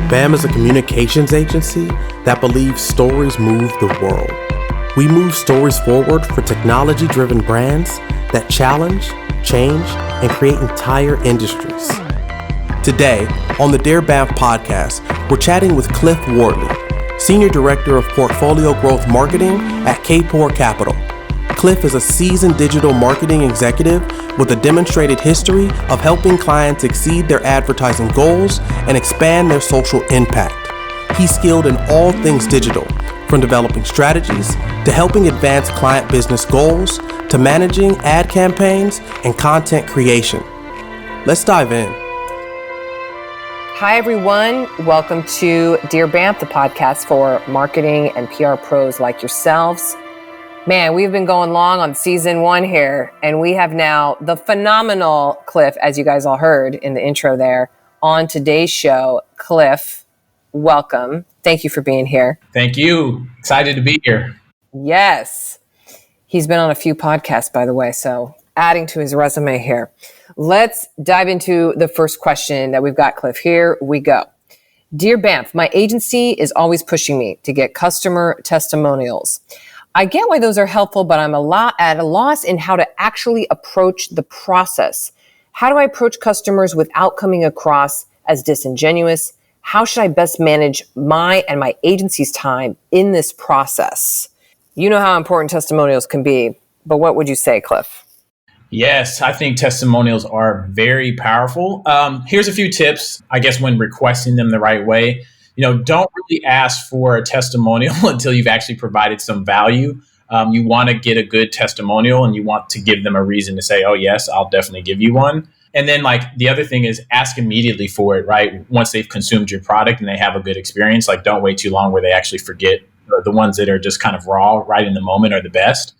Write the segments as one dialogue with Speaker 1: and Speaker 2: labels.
Speaker 1: BAM is a communications agency that believes stories move the world. We move stories forward for technology-driven brands that challenge, change, and create entire industries. Today, on the Dear BAMf podcast, we're chatting with Cliff Worley, Senior Director of Portfolio Growth Marketing at Kapor Capital. Cliff is a seasoned digital marketing executive with a demonstrated history of helping clients exceed their advertising goals and expand their social impact. He's skilled in all things digital, from developing strategies to helping advance client business goals to managing ad campaigns and content creation. Let's dive in.
Speaker 2: Hi, everyone. Welcome to Dear BAMf, the podcast for marketing and PR pros like yourselves. Man, we've been going long on season 1 here, and we have now the phenomenal Cliff, as you guys all heard in the intro there, on today's show. Cliff, welcome. Thank you for being here.
Speaker 3: Thank you. Excited to be here.
Speaker 2: Yes. He's been on a few podcasts, by the way, so adding to his resume here. Let's dive into the first question that we've got, Cliff. Here we go. Dear BAMf, my agency is always pushing me to get customer testimonials. I get why those are helpful, but I'm at a loss in how to actually approach the process. How do I approach customers without coming across as disingenuous? How should I best manage my and my agency's time in this process? You know how important testimonials can be, but what would you say, Cliff?
Speaker 3: Yes, I think testimonials are very powerful. Here's a few tips, I guess, when requesting them the right way. Don't really ask for a testimonial until you've actually provided some value. You want to get a good testimonial and you want to give them a reason to say, oh, yes, I'll definitely give you one. And then the other thing is ask immediately for it, right? Once they've consumed your product and they have a good experience, don't wait too long where they actually forget. The ones that are just kind of raw right in the moment are the best.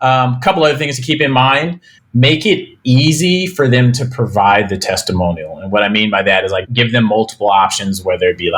Speaker 3: A couple other things to keep in mind. Make it easy for them to provide the testimonial. And what I mean by that is give them multiple options, whether it be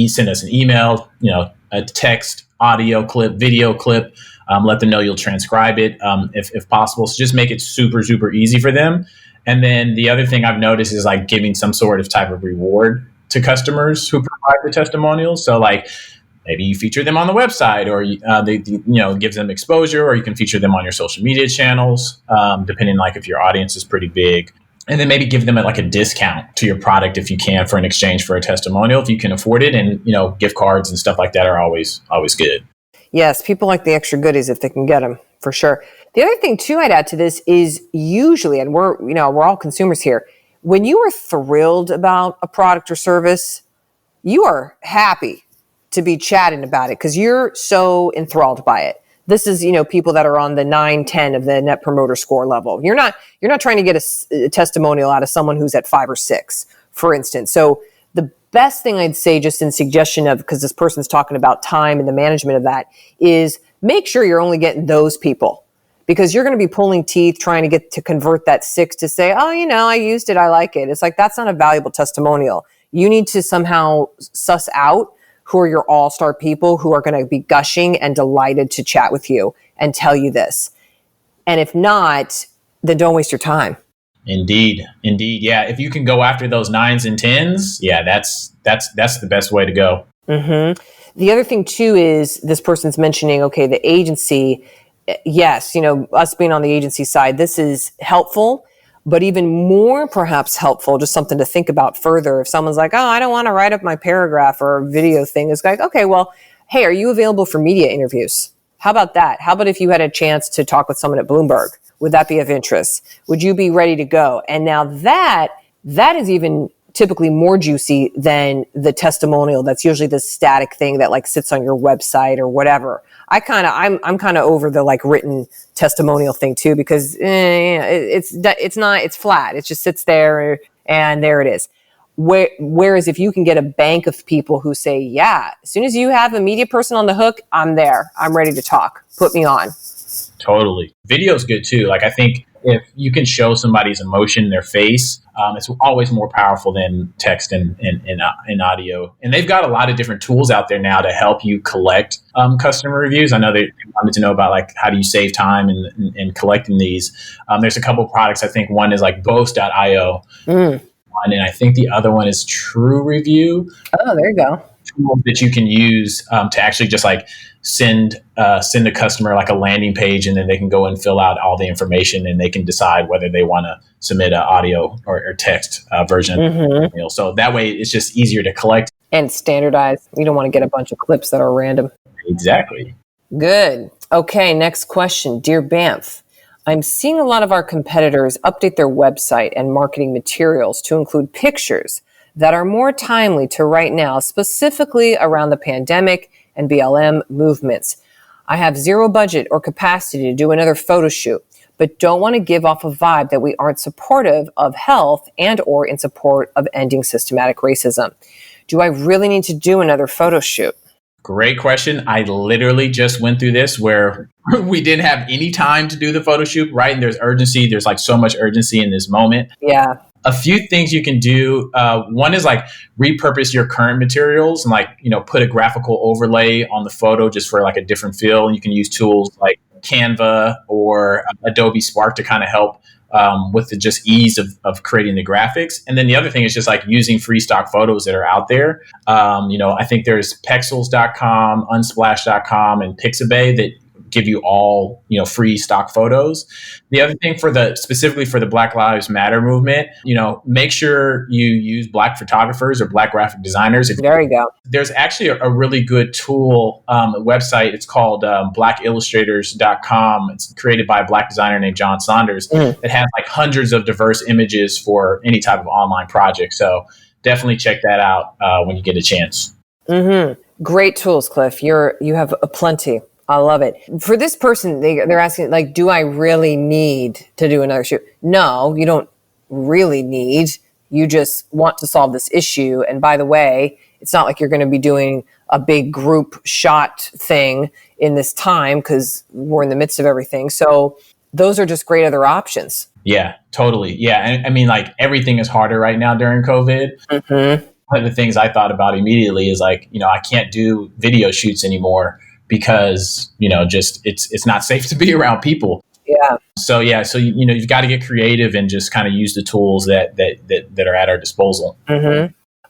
Speaker 3: send us an email, a text, audio clip, video clip, let them know you'll transcribe it if possible. So just make it super, super easy for them. And then the other thing I've noticed is giving some sort of type of reward to customers who provide the testimonials. So maybe you feature them on the website, or they gives them exposure, or you can feature them on your social media channels, depending if your audience is pretty big. And then maybe give them a discount to your product if you can, for an exchange for a testimonial if you can afford it. And gift cards and stuff like that are always good.
Speaker 2: Yes, people like the extra goodies if they can get them, for sure. The other thing too I'd add to this is usually, and we're all consumers here, when you are thrilled about a product or service, you are happy to be chatting about it because you're so enthralled by it. This is, people that are on the 9, 10 of the net promoter score level. You're not trying to get a testimonial out of someone who's at 5 or 6, for instance. So the best thing I'd say, just in suggestion of, because this person's talking about time and the management of that, is make sure you're only getting those people, because you're going to be pulling teeth trying to get to convert that 6 to say, oh, I used it, I like it. It's that's not a valuable testimonial. You need to somehow suss out who are your all-star people who are going to be gushing and delighted to chat with you and tell you this. And if not, then don't waste your time.
Speaker 3: Indeed. Yeah. If you can go after those 9s and 10s, yeah, that's the best way to go.
Speaker 2: Mm-hmm. The other thing too is this person's mentioning, okay, the agency. Yes, us being on the agency side, this is helpful. But even more perhaps helpful, just something to think about further. If someone's like, oh, I don't want to write up my paragraph or video thing, it's okay, well, hey, are you available for media interviews? How about that? How about if you had a chance to talk with someone at Bloomberg? Would that be of interest? Would you be ready to go? And now that is even typically more juicy than the testimonial. That's usually the static thing that sits on your website or whatever. I'm kind of over the written testimonial thing too, because it's flat. It just sits there and there it is. Whereas if you can get a bank of people who say, yeah, as soon as you have a media person on the hook, I'm there. I'm ready to talk. Put me on.
Speaker 3: Totally. Video's good too. I think if you can show somebody's emotion in their face, it's always more powerful than text and audio. And they've got a lot of different tools out there now to help you collect customer reviews. I know they wanted to know about how do you save time in collecting these. There's a couple of products. I think one is Boast.io. one, and I think the other one is True Review.
Speaker 2: Oh, there you go.
Speaker 3: Tools that you can use to actually just like send a customer like a landing page, and then they can go and fill out all the information, and they can decide whether they want to submit an audio or text version. So that way it's just easier to collect
Speaker 2: and standardize. You don't want to get a bunch of clips that are random.
Speaker 3: Exactly.
Speaker 2: Good. Okay, next question. Dear BAMf, I'm seeing a lot of our competitors update their website and marketing materials to include pictures that are more timely to right now, specifically around the pandemic and BLM movements. I have zero budget or capacity to do another photo shoot, but don't want to give off a vibe that we aren't supportive of health and or in support of ending systematic racism. Do I really need to do another photo shoot?
Speaker 3: Great question. I literally just went through this where we didn't have any time to do the photo shoot, right? And there's urgency. There's like so much urgency in this moment.
Speaker 2: Yeah.
Speaker 3: A few things you can do. One is like repurpose your current materials and like, put a graphical overlay on the photo just for like a different feel. And you can use tools like Canva or Adobe Spark to kind of help with the just ease of creating the graphics. And then the other thing is just like using free stock photos that are out there. I think there's pexels.com, unsplash.com, and Pixabay that give you all, free stock photos. The other thing specifically for the Black Lives Matter movement, make sure you use Black photographers or Black graphic designers.
Speaker 2: There you go.
Speaker 3: There's actually a really good tool, a website. It's called blackillustrators.com. It's created by a Black designer named John Saunders. It has like hundreds of diverse images for any type of online project. So definitely check that out when you get a chance.
Speaker 2: Great tools, Cliff. You have a plenty. I love it. For this person, they're asking, like, do I really need to do another shoot? No, you don't really need. You just want to solve this issue. And by the way, it's not like you're going to be doing a big group shot thing in this time because we're in the midst of everything. So those are just great other options.
Speaker 3: Yeah, totally. Yeah. And I mean, like everything is harder right now during COVID. One of the things I thought about immediately is like, I can't do video shoots anymore because, just it's not safe to be around people.
Speaker 2: Yeah.
Speaker 3: So you've got to get creative and just kind of use the tools that are at our disposal.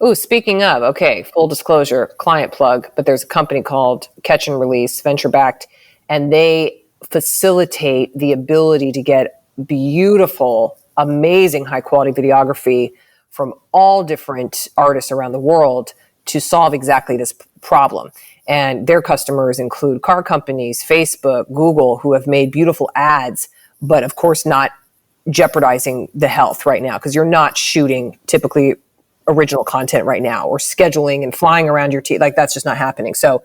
Speaker 2: Oh, speaking of, okay, full disclosure, client plug, but there's a company called Catch and Release, venture backed, and they facilitate the ability to get beautiful, amazing, high quality videography from all different artists around the world to solve exactly this problem. And their customers include car companies, Facebook, Google, who have made beautiful ads, but of course not jeopardizing the health right now because you're not shooting typically original content right now or scheduling and flying around your team. Like that's just not happening. So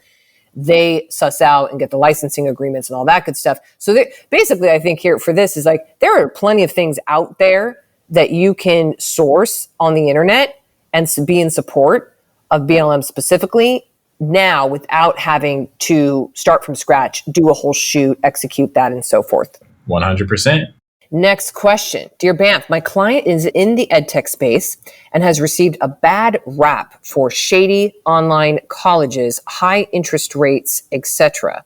Speaker 2: they suss out and get the licensing agreements and all that good stuff. So basically, I think here for this is like there are plenty of things out there that you can source on the internet and be in support of BLM specifically now without having to start from scratch, do a whole shoot, execute that, and so forth.
Speaker 3: 100%.
Speaker 2: Next question. Dear BAMf, my client is in the edtech space and has received a bad rap for shady online colleges, high interest rates, etc.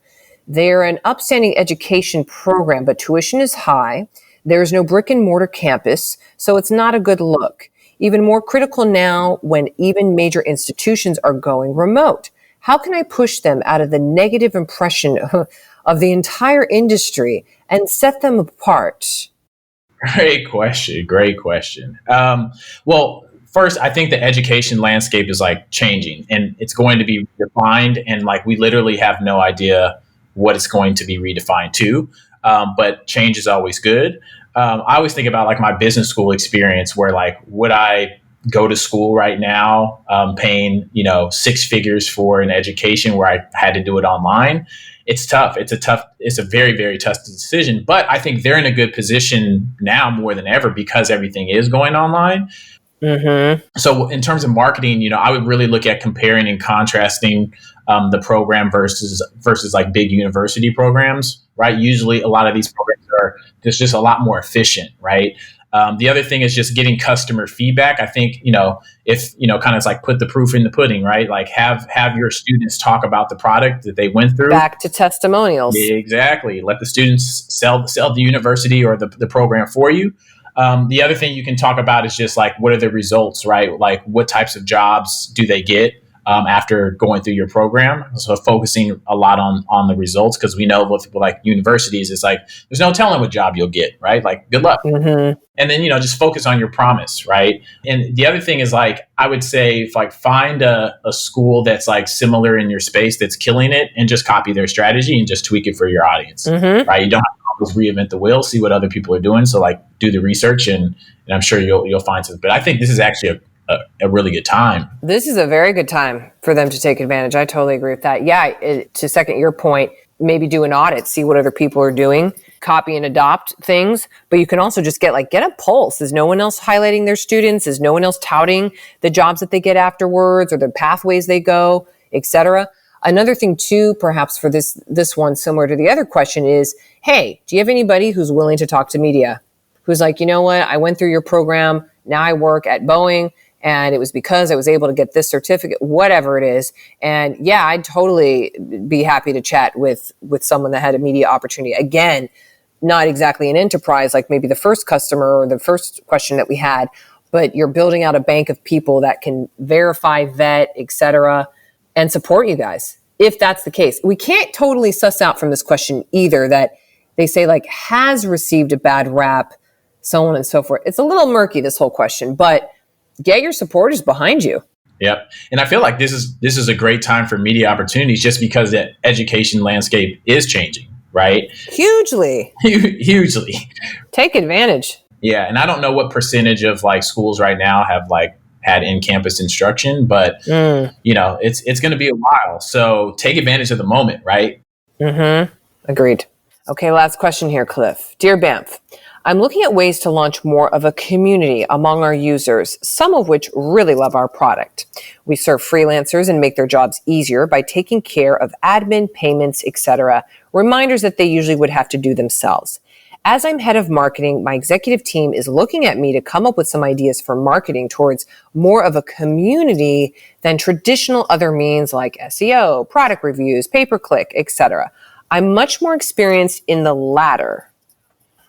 Speaker 2: They're an upstanding education program, but tuition is high. There's no brick and mortar campus, so it's not a good look. Even more critical now when even major institutions are going remote. How can I push them out of the negative impression of the entire industry and set them apart?
Speaker 3: Great question. Well, first, I think the education landscape is like changing and it's going to be redefined. And like, we literally have no idea what it's going to be redefined to. But change is always good. I always think about like my business school experience where like, would I go to school right now, paying, 6 figures for an education where I had to do it online? It's tough. It's a very, very tough decision, but I think they're in a good position now more than ever because everything is going online. So in terms of marketing, I would really look at comparing and contrasting the program versus like big university programs, right? Usually a lot of these programs are just a lot more efficient, right? The other thing is just getting customer feedback. I think, if, kind of like put the proof in the pudding, right? Like have your students talk about the product that they went through.
Speaker 2: Back to testimonials.
Speaker 3: Exactly. Let the students sell the university or the program for you. The other thing you can talk about is just like, what are the results, right? Like, what types of jobs do they get after going through your program? So focusing a lot on the results, because we know with like universities, it's like, there's no telling what job you'll get, right? Like, good luck.
Speaker 2: Mm-hmm.
Speaker 3: And then, just focus on your promise, right? And the other thing is, like, I would say, like, find a school that's like similar in your space that's killing it, and just copy their strategy and just tweak it for your audience, right? You don't have to always reinvent the wheel, see what other people are doing. So like, do the research, and I'm sure you'll find something. But I think this is actually a really good time.
Speaker 2: This is a very good time for them to take advantage. I totally agree with that. Yeah, to second your point, maybe do an audit, see what other people are doing, copy and adopt things. But you can also just get a pulse. Is no one else highlighting their students? Is no one else touting the jobs that they get afterwards, or the pathways they go, etc.? Another thing too, perhaps for this one, similar to the other question, is, hey, do you have anybody who's willing to talk to media? Who's like, you know what, I went through your program, now I work at Boeing, and it was because I was able to get this certificate, whatever it is. And yeah, I'd totally be happy to chat with someone that had a media opportunity. Again, not exactly an enterprise like maybe the first customer or the first question that we had, but you're building out a bank of people that can verify, vet, etc., and support you guys, if that's the case. We can't totally suss out from this question either that they say like has received a bad rap, so on and so forth. It's a little murky, this whole question, but get your supporters behind you.
Speaker 3: Yep. And I feel like this is a great time for media opportunities, just because the education landscape is changing, right?
Speaker 2: Hugely.
Speaker 3: Hugely.
Speaker 2: Take advantage.
Speaker 3: Yeah. And I don't know what percentage of like schools right now have like had in-campus instruction, but it's going to be a while. So take advantage of the moment, right?
Speaker 2: Mm-hmm. Agreed. Okay, last question here, Cliff. Dear BAMf, I'm looking at ways to launch more of a community among our users, some of which really love our product. We serve freelancers and make their jobs easier by taking care of admin, payments, etc., reminders that they usually would have to do themselves. As I'm head of marketing, my executive team is looking at me to come up with some ideas for marketing towards more of a community than traditional other means like SEO, product reviews, pay-per-click, etc. I'm much more experienced in the latter.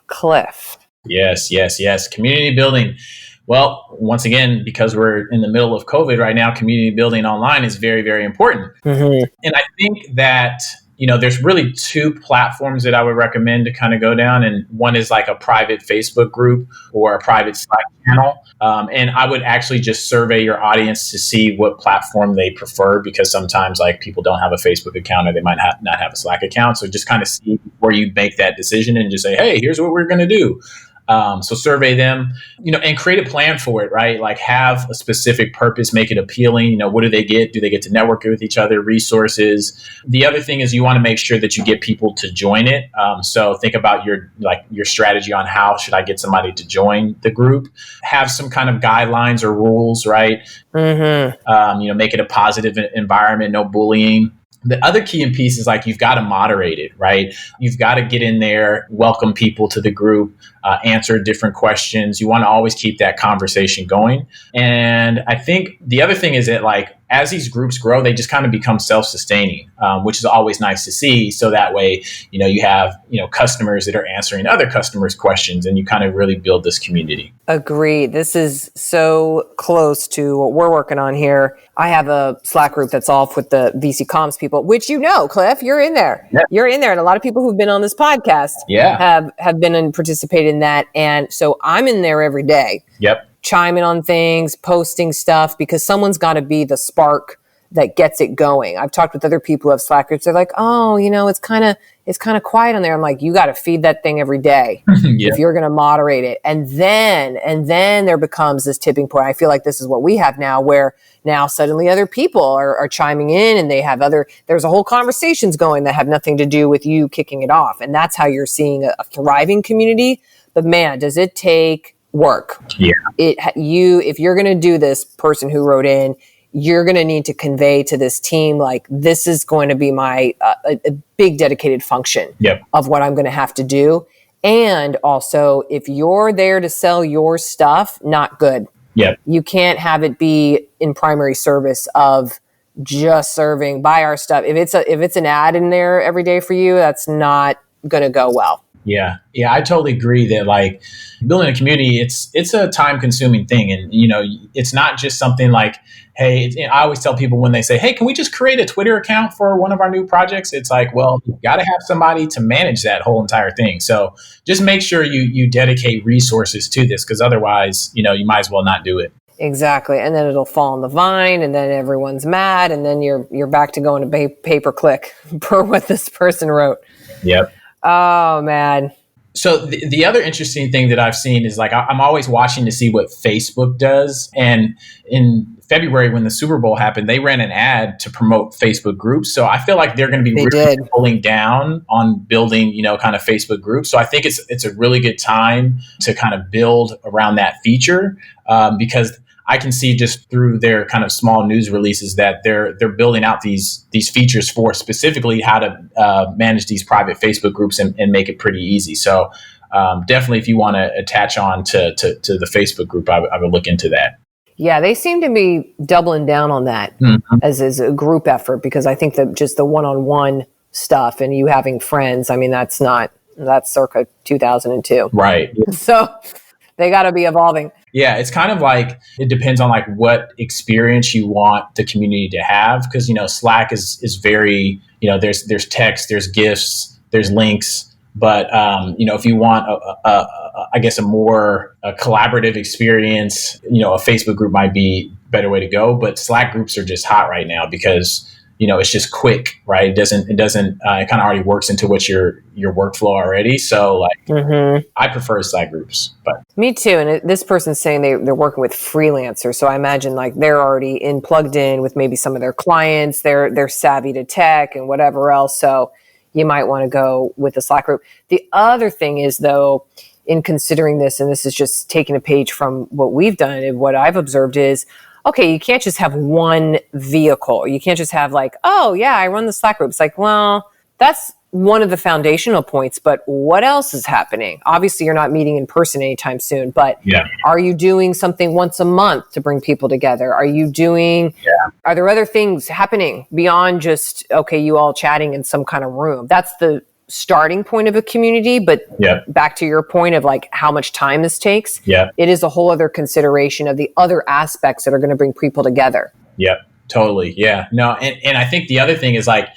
Speaker 2: Cliff.
Speaker 3: Yes. Community building. Well, once again, because we're in the middle of COVID right now, community building online is very, very important.
Speaker 2: Mm-hmm.
Speaker 3: And I think that, there's really two platforms that I would recommend to kind of go down. And one is like a private Facebook group or a private Slack channel. And I would actually just survey your audience to see what platform they prefer, because sometimes like people don't have a Facebook account, or they might not have a Slack account. So just kind of see before you make that decision and just say, hey, here's what we're going to do. So survey them, and create a plan for it, right? Like have a specific purpose, make it appealing. What do they get? Do they get to network with each other, resources? The other thing is you want to make sure that you get people to join it. So think about your strategy on how should I get somebody to join the group. Have some kind of guidelines or rules, right?
Speaker 2: Mm-hmm.
Speaker 3: Make it a positive environment, no bullying. The other key and piece is like, you've got to moderate it, right? You've got to get in there, welcome people to the group, answer different questions. You want to always keep that conversation going. And I think the other thing is that like, as these groups grow, they just kind of become self-sustaining, which is always nice to see. So that way, you have, customers that are answering other customers' questions, and you kind of really build this community.
Speaker 2: Agreed. This is so close to what we're working on here. I have a Slack group that's all with the VC comms people, which Cliff, you're in there.
Speaker 3: Yeah.
Speaker 2: You're in there. And a lot of people who've been on this podcast have been and participated in that. And so I'm in there every day.
Speaker 3: Yep.
Speaker 2: Chiming on things, posting stuff, because someone's got to be the spark that gets it going. I've talked with other people who have Slack groups. They're like, oh, it's kind of quiet on there. I'm like, you got to feed that thing every day if you're going to moderate it. And then there becomes this tipping point. I feel like this is what we have now, where now suddenly other people are chiming in, and there's a whole conversations going that have nothing to do with you kicking it off. And that's how you're seeing a thriving community. But man, does it take work.
Speaker 3: Yeah.
Speaker 2: If you're going to do this, person who wrote in, you're going to need to convey to this team, like, this is going to be my a big dedicated function of what I'm going to have to do. And also, if you're there to sell your stuff, not good.
Speaker 3: Yep.
Speaker 2: You can't have it be in primary service of just serving, buy our stuff. If it's an ad in there every day for you, that's not going to go well.
Speaker 3: Yeah. Yeah. I totally agree that like building a community, it's a time consuming thing. And, it's not just something like, hey, I always tell people when they say, hey, can we just create a Twitter account for one of our new projects? It's like, well, you got to have somebody to manage that whole entire thing. So just make sure you dedicate resources to this, because otherwise, you might as well not do it.
Speaker 2: Exactly. And then it'll fall on the vine, and then everyone's mad, and then you're back to going to pay-per-click per what this person wrote.
Speaker 3: Yep.
Speaker 2: Oh, man.
Speaker 3: So the other interesting thing that I've seen is like I'm always watching to see what Facebook does. And in February, when the Super Bowl happened, they ran an ad to promote Facebook groups. So I feel like they're going to be really pulling down on building, kind of Facebook groups. So I think it's a really good time to kind of build around that feature, because I can see just through their kind of small news releases that they're building out these features for specifically how to manage these private Facebook groups and make it pretty easy. So definitely, if you want to attach on to the Facebook group, I would look into that.
Speaker 2: Yeah, they seem to be doubling down on that as a group effort, because I think that just the one-on-one stuff and you having friends, I mean, that's circa 2002.
Speaker 3: Right.
Speaker 2: So they got to be evolving.
Speaker 3: Yeah, it's kind of like it depends on like what experience you want the community to have, because Slack is very there's text, there's GIFs, there's links, but if you want I guess a more collaborative experience, a Facebook group might be a better way to go. But Slack groups are just hot right now because it's just quick, right? It kind of already works into what your workflow already. So like, I prefer Slack groups, but
Speaker 2: me too. And this person's saying they're working with freelancers. So I imagine like they're already plugged in with maybe some of their clients. They're savvy to tech and whatever else. So you might want to go with the Slack group. The other thing is though, in considering this, and this is just taking a page from what we've done and what I've observed is, okay, you can't just have one vehicle. You can't just have like, oh yeah, I run the Slack group. It's like, well, that's one of the foundational points, but what else is happening? Obviously, you're not meeting in person anytime soon, but are you doing something once a month to bring people together? Are there other things happening beyond just, okay, you all chatting in some kind of room? That's the starting point of a community, but back to your point of like how much time this takes, it is a whole other consideration of the other aspects that are going to bring people together.
Speaker 3: Yep, totally. Yeah, no, and I think the other thing is like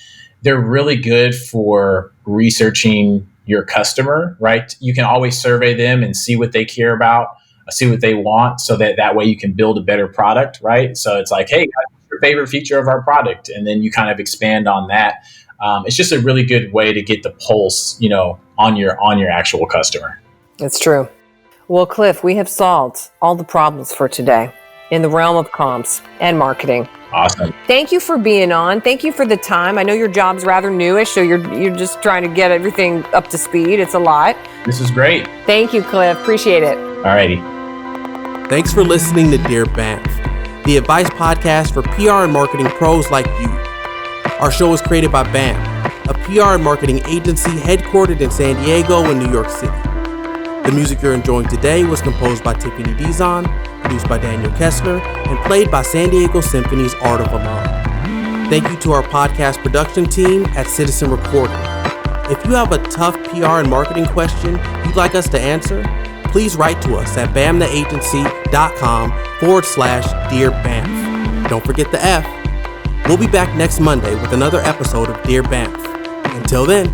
Speaker 3: they're really good for researching your customer, right? You can always survey them and see what they care about, see what they want, so that way you can build a better product, right? So it's like, hey, what's your favorite feature of our product? And then you kind of expand on that. It's just a really good way to get the pulse, on your actual customer.
Speaker 2: That's true. Well, Cliff, we have solved all the problems for today in the realm of comms and marketing.
Speaker 3: Awesome.
Speaker 2: Thank you for being on. Thank you for the time. I know your job's rather newish, so you're just trying to get everything up to speed. It's a lot.
Speaker 3: This is great.
Speaker 2: Thank you, Cliff. Appreciate it.
Speaker 3: All righty.
Speaker 1: Thanks for listening to Dear BAMf, the advice podcast for PR and marketing pros like you. Our show is created by BAMf, a PR and marketing agency headquartered in San Diego and New York City. The music you're enjoying today was composed by Tiffany Dizon, produced by Daniel Kessler, and played by San Diego Symphony's Art of Alarm. Thank you to our podcast production team at Citizen Recording. If you have a tough PR and marketing question you'd like us to answer, please write to us at bamtheagency.com/Dear BAMf. Don't forget the F. We'll be back next Monday with another episode of Dear BAMf. Until then,